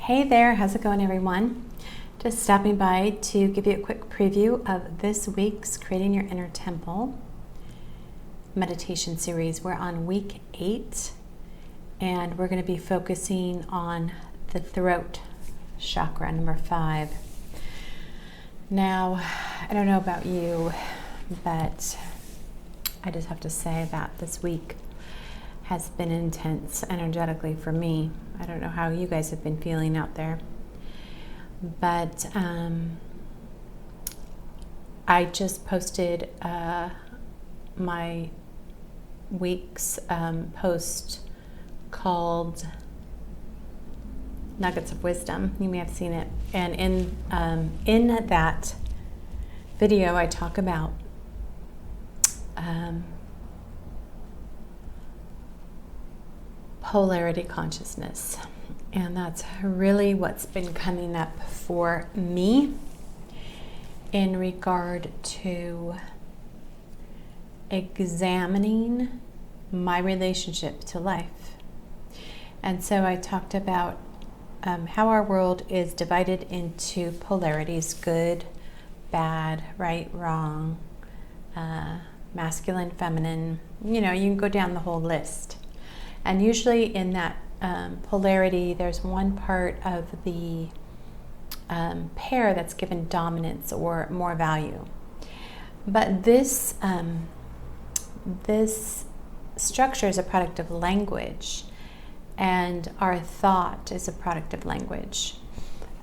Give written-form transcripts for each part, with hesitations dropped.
Hey there, how's it going, everyone? Just stopping by to give you a quick preview of this week's Creating Your Inner Temple meditation series. We're on week 8, and we're going to be focusing on the throat chakra, number 5. Now, I don't know about you, but I just have to say that this week has been intense energetically for me. I don't know how you guys have been feeling out there, but I just posted my week's post called Nuggets of Wisdom. You may have seen it, and in that video I talk about polarity consciousness, and that's really what's been coming up for me in regard to examining my relationship to life. And so I talked about how our world is divided into polarities: good, bad, right, wrong, masculine, feminine. You know, you can go down the whole list. And usually in that polarity, there's one part of the pair that's given dominance or more value. But this structure is a product of language, and our thought is a product of language.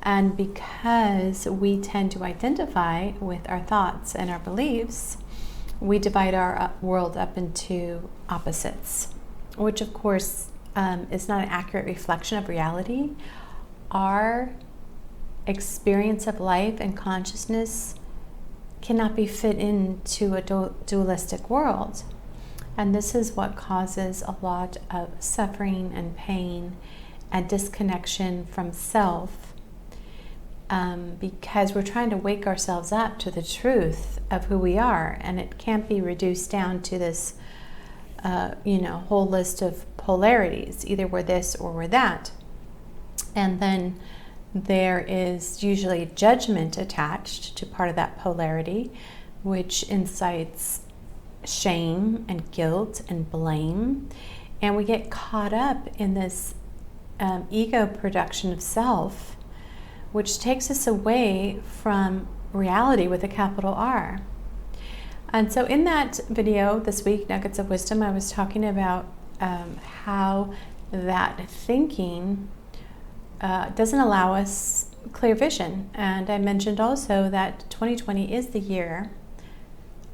And because we tend to identify with our thoughts and our beliefs, we divide our world up into opposites, which of course is not an accurate reflection of reality. Our experience of life and consciousness cannot be fit into a dualistic world. And this is what causes a lot of suffering and pain and disconnection from self, because we're trying to wake ourselves up to the truth of who we are, and it can't be reduced down to this whole list of polarities. Either we're this or we're that. And then there is usually judgment attached to part of that polarity, which incites shame and guilt and blame. And we get caught up in this ego production of self, which takes us away from reality with a capital R. And so in that video this week, Nuggets of Wisdom, I was talking about how that thinking doesn't allow us clear vision. And I mentioned also that 2020 is the year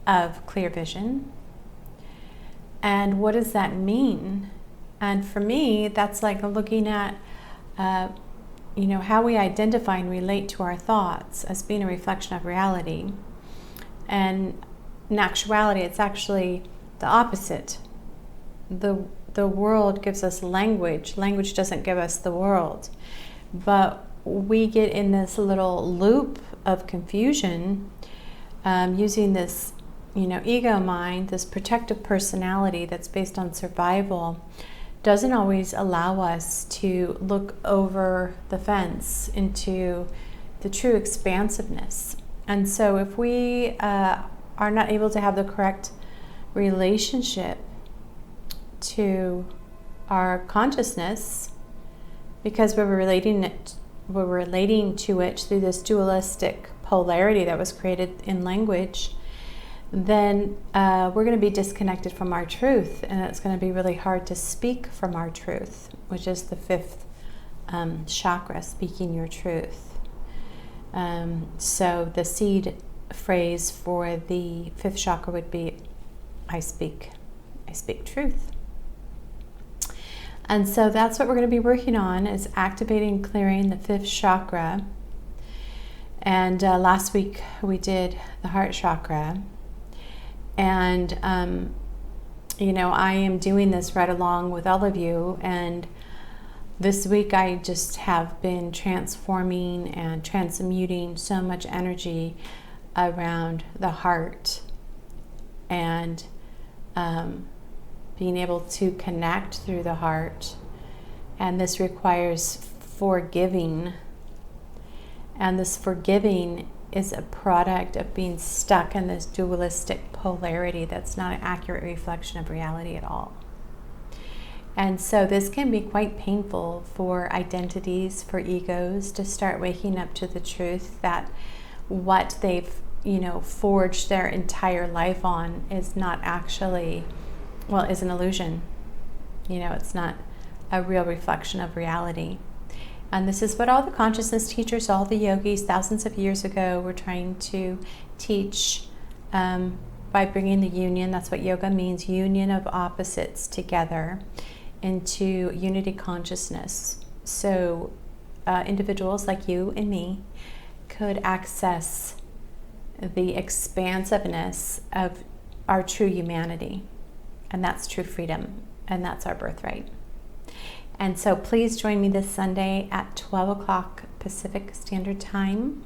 of clear vision. And what does that mean? And for me, that's like looking at how we identify and relate to our thoughts as being a reflection of reality. And in actuality, it's actually the opposite. The world gives us language. Language doesn't give us the world. But we get in this little loop of confusion using this, ego mind, this protective personality that's based on survival, doesn't always allow us to look over the fence into the true expansiveness. And so if we are not able to have the correct relationship to our consciousness, because we're relating to it through this dualistic polarity that was created in language, then we're going to be disconnected from our truth, and it's going to be really hard to speak from our truth, which is the 5th chakra, speaking your truth. So the seed phrase for the 5th chakra would be, I speak truth. And so that's what we're going to be working on, is activating, clearing the 5th chakra. And last week we did the heart chakra. And, I am doing this right along with all of you. And this week I just have been transforming and transmuting so much energy around the heart, and being able to connect through the heart. And this requires forgiving. And this forgiving is a product of being stuck in this dualistic polarity that's not an accurate reflection of reality at all. And so this can be quite painful for identities, for egos, to start waking up to the truth that what they've, forged their entire life on is not actually, is an illusion. It's not a real reflection of reality. And this is what all the consciousness teachers, all the yogis thousands of years ago were trying to teach by bringing the union, that's what yoga means, union of opposites together into unity consciousness. So individuals like you and me could access the expansiveness of our true humanity. And that's true freedom. And that's our birthright. And so please join me this Sunday at 12 o'clock Pacific Standard Time.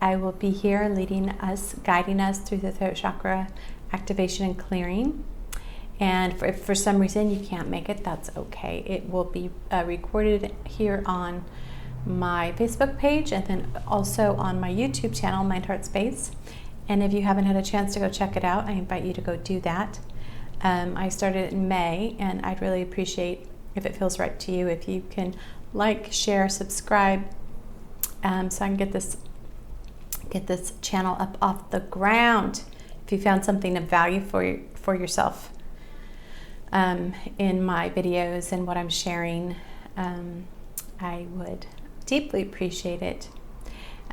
I will be here leading us, guiding us through the throat chakra activation and clearing. And if for some reason you can't make it, that's okay. It will be recorded here on my Facebook page and then also on my YouTube channel, Mind Heart Space. And if you haven't had a chance to go check it out, I invite you to go do that. I started in May, and I'd really appreciate, if it feels right to you, if you can like, share, subscribe, so I can get this channel up off the ground. If you found something of value for yourself in my videos and what I'm sharing, I would deeply appreciate it.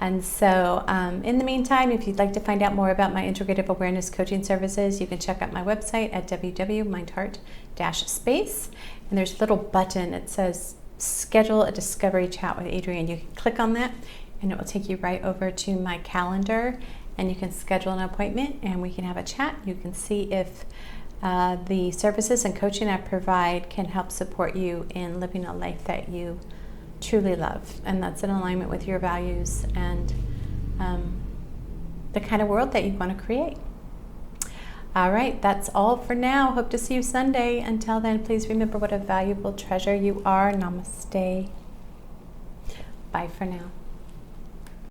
And so in the meantime, if you'd like to find out more about my integrative awareness coaching services, you can check out my website at www.mindheart-space. And there's a little button that says schedule a discovery chat with Adrienne. You can click on that and it will take you right over to my calendar, and you can schedule an appointment and we can have a chat. You can see if the services and coaching I provide can help support you in living a life that you truly love, and that's in alignment with your values and the kind of world that you want to create. All right, that's all for now. Hope to see you Sunday. Until then, please remember what a valuable treasure you are. Namaste. Bye for now.